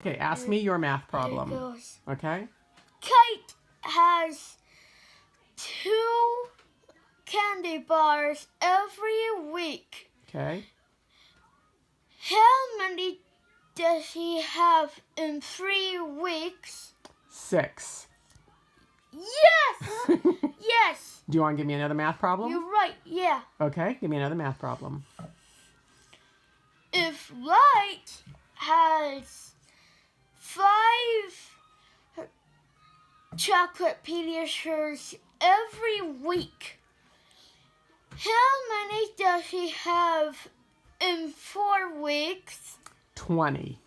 Okay, ask me your math There it problem. goes. Okay? Kite has 2 candy bars every week. Okay. How many does he have in 3 weeks? 6. Yes! Yes! Do you want to give me another math problem? You're right, yeah. Okay, give me another math problem. If Light has 5 chocolate Pediasures every week, how many does he have in 4 weeks? 20.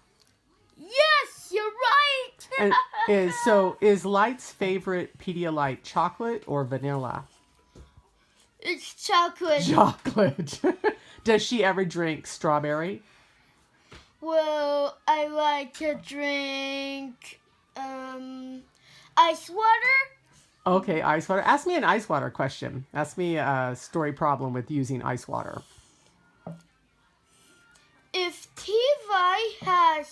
Yes, you're right! And is Light's favorite Pedialyte chocolate or vanilla? It's chocolate. Chocolate. Does she ever drink strawberry? Well, I like to drink ice water. Okay, ice water. Ask me an ice water question. Ask me a story problem with using ice water. If T.Y. has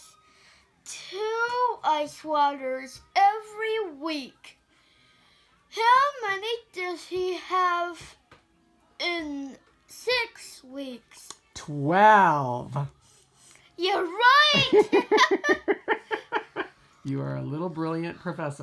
2 ice waters every week, how many does he have in 6 weeks? 12. You're right! You are a little brilliant professor.